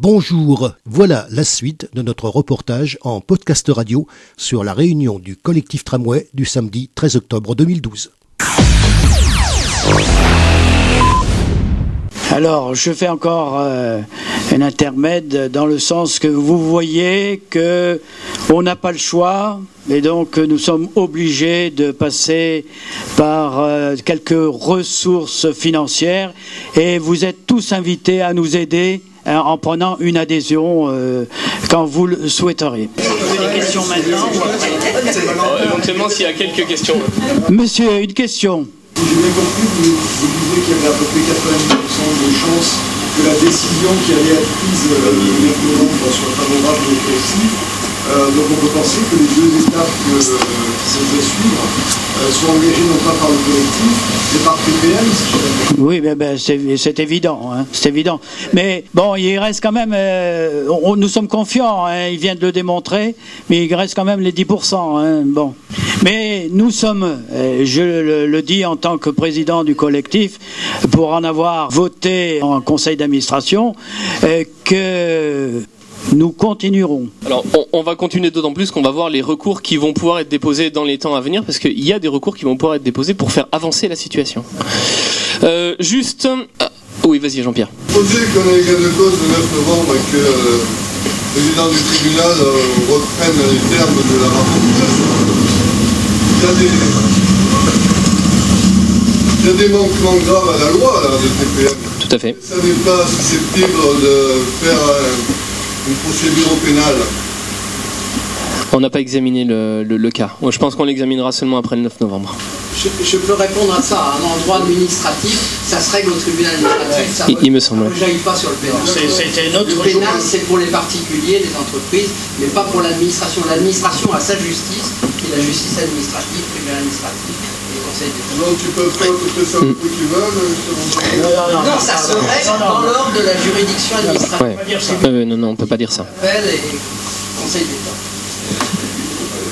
Bonjour, voilà la suite de notre reportage en podcast radio sur la réunion du collectif Tramway du samedi 13 octobre 2012. Alors, je fais encore un intermède dans le sens que vous voyez que on n'a pas le choix et donc nous sommes obligés de passer par quelques ressources financières et vous êtes tous invités à nous aider en prenant une adhésion quand vous le souhaiteriez. Des questions maintenant ou après ? Éventuellement, s'il y a quelques questions. Monsieur, une question. J'ai bien compris, vous disiez qu'il y avait à peu près 90% de chances que la décision qui allait être prise le 9 novembre soit favorable au collectif. Donc on peut penser que les deux étapes qui s'aimeraient suivre soient engagées non pas par le collectif, mais par PPM, si j'ai bien compris. Oui, c'est évident, hein, c'est évident. Mais bon, il reste quand même, nous sommes confiants, hein, il vient de le démontrer, mais il reste quand même les 10%. Hein, bon. Mais nous sommes, je le dis en tant que président du collectif, pour en avoir voté en conseil d'administration, que nous continuerons. Alors, on va continuer d'autant plus qu'on va voir les recours qui vont pouvoir être déposés dans les temps à venir, parce qu'il y a des recours qui vont pouvoir être déposés pour faire avancer la situation. Oui, vas-y Jean-Pierre. Posé qu'on ait gain de cause le 9 novembre et que le président du tribunal reprenne les termes de la rapporteuse, il y a des manquements graves à la loi là, de TPM. Tout à fait. Ça n'est pas susceptible de faire une procédure pénale. On n'a pas examiné le cas. Je pense qu'on l'examinera seulement après le 9 novembre. Je peux répondre à ça. En droit administratif, ça se règle au tribunal administratif. Ça il me semble. Ça ne rejaillit pas sur le pénal. Le pénal, c'est pour les particuliers, les entreprises, mais pas pour l'administration. L'administration a sa justice, et la justice administrative, le tribunal administratif, et le conseil d'État. Donc tu peux faire toutes les sommes que tu veux, Non, ça se règle dans l'ordre de la juridiction administrative. Non, on ne peut pas dire ça. Appel et conseil d'État.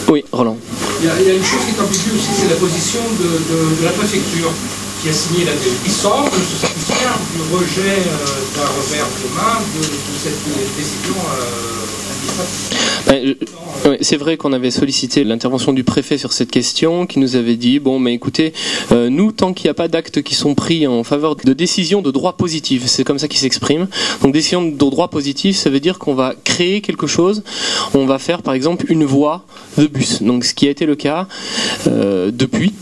Oui, Roland. Il y a une chose qui est ambiguë aussi, c'est la position de la préfecture qui a signé la décision. Il semble se satisfaire du rejet d'un revers de main de cette décision administrative. C'est vrai qu'on avait sollicité l'intervention du préfet sur cette question, qui nous avait dit, écoutez, nous, tant qu'il n'y a pas d'actes qui sont pris en faveur de décisions de droit positif, c'est comme ça qu'il s'exprime, donc décision de droit positif, ça veut dire qu'on va créer quelque chose, on va faire par exemple une voie de bus, donc ce qui a été le cas depuis.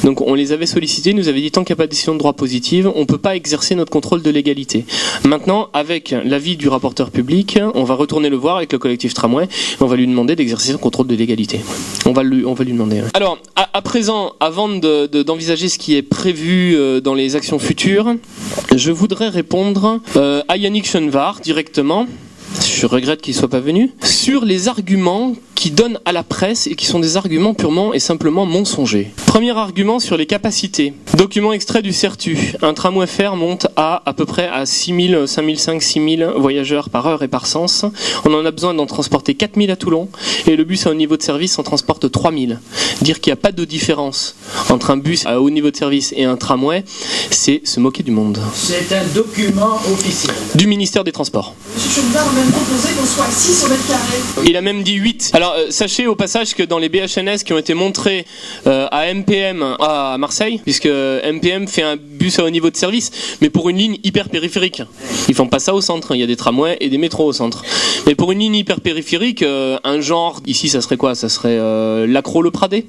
Donc on les avait sollicités, nous avait dit tant qu'il n'y a pas de décision de droit positive, on ne peut pas exercer notre contrôle de légalité. Maintenant, avec l'avis du rapporteur public, on va retourner le voir avec le collectif Tramway, et on va lui demander d'exercer son contrôle de légalité. On va lui demander. Ouais. Alors, à présent, avant d'envisager ce qui est prévu dans les actions futures, je voudrais répondre à Yannick Chenvar directement. Je regrette qu'il ne soit pas venu, sur les arguments qui donnent à la presse et qui sont des arguments purement et simplement mensongers. Premier argument sur les capacités. Document extrait du CERTU. Un tramway fer monte à peu près à 6000, 5005, 6000 voyageurs par heure et par sens. On en a besoin d'en transporter 4000 à Toulon et le bus à haut niveau de service en transporte 3000. Dire qu'il n'y a pas de différence entre un bus à haut niveau de service et un tramway, c'est se moquer du monde. C'est un document officiel. Du ministère des Transports. Monsieur Chenvar a même proposé qu'on soit 6 au mètre carré. Il a même dit 8. Alors, sachez au passage que dans les BHNS qui ont été montrés à MPM à Marseille, puisque MPM fait un bus à haut niveau de service, mais pour une ligne hyper périphérique. Ils font pas ça au centre, il y a des tramways et des métros au centre. Mais pour une ligne hyper périphérique, un genre, ici ça serait quoi ? Ça serait l'Accro-le-Pradé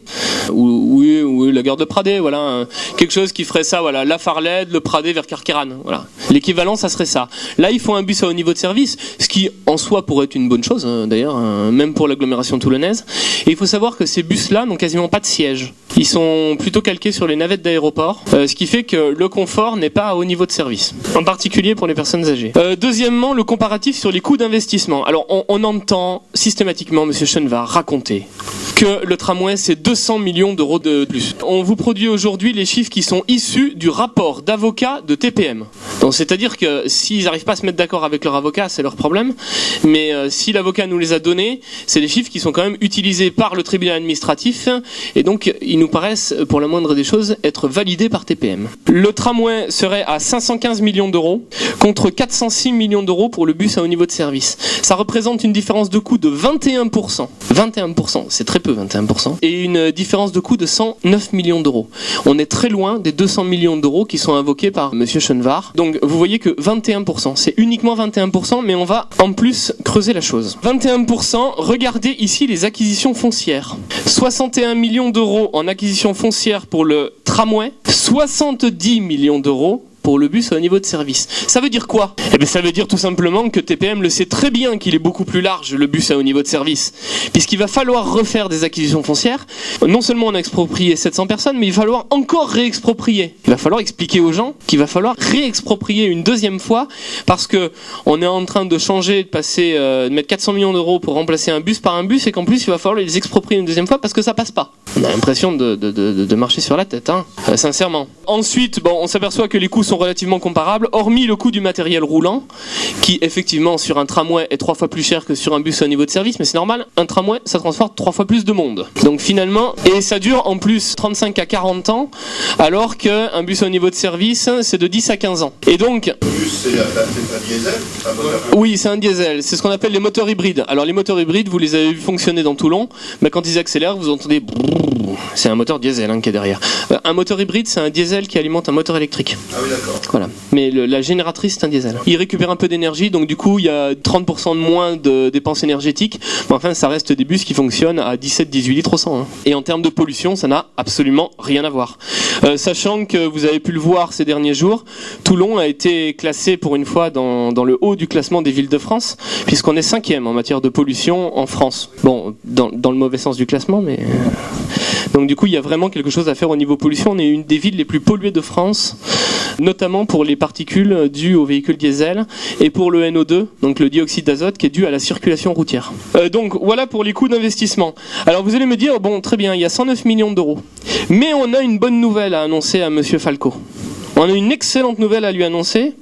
ou la gare de Pradé, voilà. Quelque chose qui ferait ça, voilà, La Farlède, le Pradé vers Carqueiranne, voilà. L'équivalent, ça serait ça. Là, ils font un bus à haut niveau de service, ce qui en soi pourrait être une bonne chose, d'ailleurs, même pour l'agglomération toulonnaise. Et il faut savoir que ces bus-là n'ont quasiment pas de siège. Ils sont plutôt calqués sur les navettes d'aéroport, ce qui fait que le confort n'est pas à haut niveau de service, en particulier pour les personnes âgées. Deuxièmement, le comparatif sur les coûts d'investissement. Alors, on entend systématiquement M. Chenvar raconter que le tramway, c'est 200 millions d'euros de plus. On vous produit aujourd'hui les chiffres qui sont issus du rapport d'avocats de TPM. Donc, c'est-à-dire que s'ils n'arrivent pas à se mettre d'accord avec leur avocat, c'est leur problème. Mais si l'avocat nous les a donnés, c'est des chiffres qui sont quand même utilisés par le tribunal administratif. Et donc, il nous paraissent, pour la moindre des choses, être validés par TPM. Le tramway serait à 515 millions d'euros contre 406 millions d'euros pour le bus à haut niveau de service. Ça représente une différence de coût de 21%. 21%, c'est très peu 21%. Et une différence de coût de 109 millions d'euros. On est très loin des 200 millions d'euros qui sont invoqués par M. Schoenvar. Donc vous voyez que 21%, c'est uniquement 21%, mais on va en plus creuser la chose. 21%, regardez ici les acquisitions foncières. 61 millions d'euros en acquisition foncière pour le tramway, 70 millions d'euros pour le bus au niveau de service. Ça veut dire quoi ? Eh bien, ça veut dire tout simplement que TPM le sait très bien qu'il est beaucoup plus large, le bus à haut niveau de service, puisqu'il va falloir refaire des acquisitions foncières. Non seulement on a exproprié 700 personnes, mais il va falloir encore réexproprier. Il va falloir expliquer aux gens qu'il va falloir réexproprier une deuxième fois, parce que on est en train de changer, de passer, de mettre 400 millions d'euros pour remplacer un bus par un bus, et qu'en plus il va falloir les exproprier une deuxième fois parce que ça passe pas. On a l'impression de marcher sur la tête, hein, sincèrement. Ensuite, on s'aperçoit que les coûts sont relativement comparables, hormis le coût du matériel roulant, qui effectivement sur un tramway est 3 fois plus cher que sur un bus au niveau de service, mais c'est normal, un tramway ça transporte 3 fois plus de monde. Donc finalement, et ça dure en plus 35 à 40 ans, alors qu'un bus au niveau de service c'est de 10 à 15 ans. Et donc... Le bus c'est un diesel ? Oui, c'est un diesel, c'est ce qu'on appelle les moteurs hybrides. Alors les moteurs hybrides, vous les avez vu fonctionner dans Toulon, mais quand ils accélèrent, vous entendez... C'est un moteur diesel qui est derrière. Un moteur hybride, c'est un diesel qui alimente un moteur électrique. Ah oui, d'accord. Voilà. Mais la génératrice, c'est un diesel. Il récupère un peu d'énergie, donc du coup, il y a 30% de moins de dépenses énergétiques. Mais enfin, ça reste des bus qui fonctionnent à 17-18 litres au 100. Hein. Et en termes de pollution, ça n'a absolument rien à voir. Sachant que vous avez pu le voir ces derniers jours, Toulon a été classé pour une fois dans le haut du classement des villes de France, puisqu'on est 5e en matière de pollution en France. Bon, dans le mauvais sens du classement, mais... Donc du coup, il y a vraiment quelque chose à faire au niveau pollution. On est une des villes les plus polluées de France, notamment pour les particules dues aux véhicules diesel et pour le NO2, donc le dioxyde d'azote qui est dû à la circulation routière. Donc voilà pour les coûts d'investissement. Alors vous allez me dire, bon très bien, il y a 109 millions d'euros. Mais on a une bonne nouvelle à annoncer à Monsieur Falco. On a une excellente nouvelle à lui annoncer,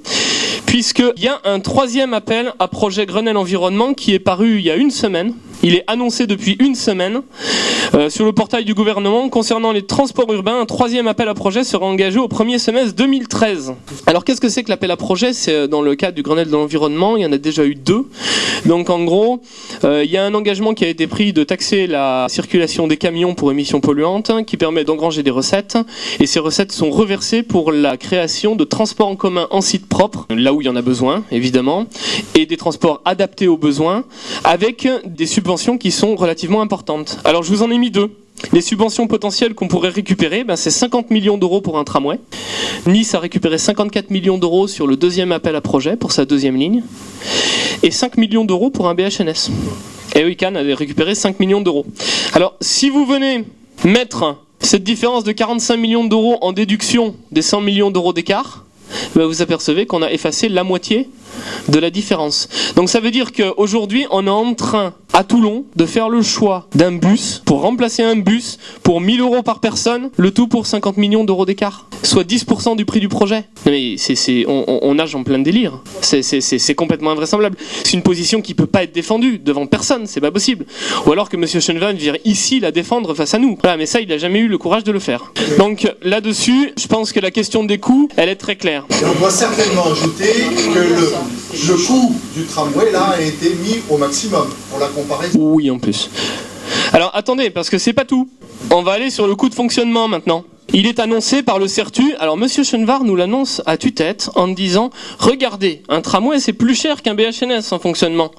puisqu'il y a un 3e appel à projet Grenelle Environnement qui est paru il y a une semaine. Il est annoncé depuis une semaine sur le portail du gouvernement concernant les transports urbains. Un 3e appel à projet sera engagé au premier semestre 2013. Alors qu'est-ce que c'est que l'appel à projet ? C'est dans le cadre du Grenelle de l'environnement, il y en a déjà eu 2. Donc en gros, il y a un engagement qui a été pris de taxer la circulation des camions pour émissions polluantes, qui permet d'engranger des recettes. Et ces recettes sont reversées pour la création de transports en commun en site propre, là où il y en a besoin, évidemment, et des transports adaptés aux besoins, avec des subventions qui sont relativement importantes. Alors je vous en ai mis 2. Les subventions potentielles qu'on pourrait récupérer, c'est 50 millions d'euros pour un tramway. Nice a récupéré 54 millions d'euros sur le 2e appel à projet pour sa 2e ligne. Et 5 millions d'euros pour un BHNS. Et oui, Cannes a récupéré 5 millions d'euros. Alors si vous venez mettre cette différence de 45 millions d'euros en déduction des 100 millions d'euros d'écart, vous apercevez qu'on a effacé la moitié de la différence. Donc ça veut dire qu'aujourd'hui, on est en train, à Toulon, de faire le choix d'un bus pour remplacer un bus pour 1 000 euros par personne, le tout pour 50 millions d'euros d'écart, soit 10% du prix du projet. Mais on nage en plein délire. C'est complètement invraisemblable. C'est une position qui peut pas être défendue devant personne, c'est pas possible. Ou alors que M. Schoenvar vienne ici la défendre face à nous. Voilà, mais ça, il a jamais eu le courage de le faire. Donc là-dessus, je pense que la question des coûts, elle est très claire. Et on doit certainement ajouter que le coût du tramway là a été mis au maximum pour la comparaison. Oui, en plus. Alors attendez, parce que c'est pas tout. On va aller sur le coût de fonctionnement maintenant. Il est annoncé par le CERTU. Alors Monsieur Schoenvar nous l'annonce à tue-tête en disant « Regardez, un tramway c'est plus cher qu'un BHNS en fonctionnement.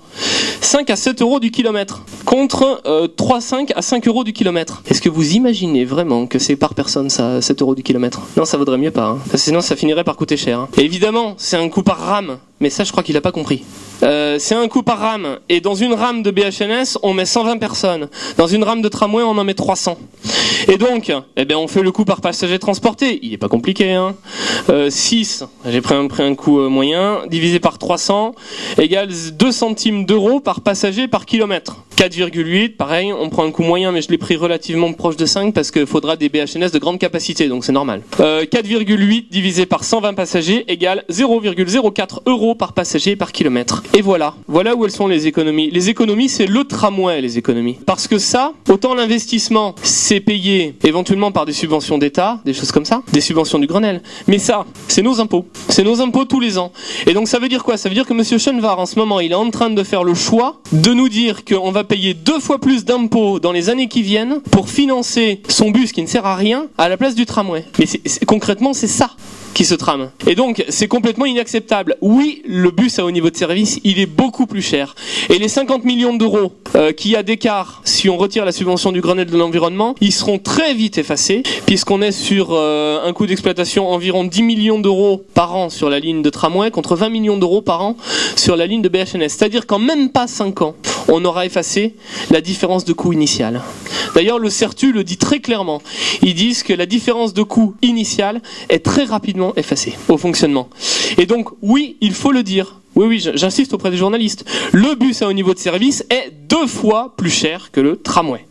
5 à 7 euros du kilomètre contre 3,5 à 5 euros du kilomètre. » Est-ce que vous imaginez vraiment que c'est par personne ça, 7 euros du kilomètre ? Non, ça vaudrait mieux pas. Hein. Parce que sinon ça finirait par coûter cher. Hein. Et évidemment, c'est un coût par rame. Mais ça, je crois qu'il n'a pas compris. C'est un coût par rame. Et dans une rame de BHNS, on met 120 personnes. Dans une rame de tramway, on en met 300. Et donc, on fait le coût par passager transporté. Il n'est pas compliqué, hein. 6, j'ai pris un coût moyen, divisé par 300, égale 2 centimes d'euros par passager par kilomètre. 4,8, pareil, on prend un coût moyen, mais je l'ai pris relativement proche de 5 parce qu'il faudra des BHNS de grande capacité, donc c'est normal. 4,8 divisé par 120 passagers égale 0,04 € par passager et par kilomètre. Et voilà où elles sont les économies. Les économies, c'est le tramway, les économies. Parce que ça, autant l'investissement, c'est payé éventuellement par des subventions d'État, des choses comme ça, des subventions du Grenelle. Mais ça, c'est nos impôts. C'est nos impôts tous les ans. Et donc ça veut dire quoi? Ça veut dire que M. Schoenvar, en ce moment, il est en train de faire le choix de nous dire qu'on va payer 2 fois plus d'impôts dans les années qui viennent pour financer son bus qui ne sert à rien à la place du tramway. Mais concrètement, c'est ça qui se trame. Et donc, c'est complètement inacceptable. Oui, le bus à haut niveau de service, il est beaucoup plus cher. Et les 50 millions d'euros qu'il y a d'écart si on retire la subvention du Grenelle de l'environnement, ils seront très vite effacés, puisqu'on est sur un coût d'exploitation environ 10 millions d'euros par an sur la ligne de tramway, contre 20 millions d'euros par an sur la ligne de BHNS. C'est-à-dire qu'en même pas 5 ans, on aura effacé la différence de coût initial. D'ailleurs, le CERTU le dit très clairement. Ils disent que la différence de coût initial est très rapidement effacée au fonctionnement. Et donc, oui, il faut le dire. Oui, j'insiste auprès des journalistes. Le bus à haut niveau de service est 2 fois plus cher que le tramway.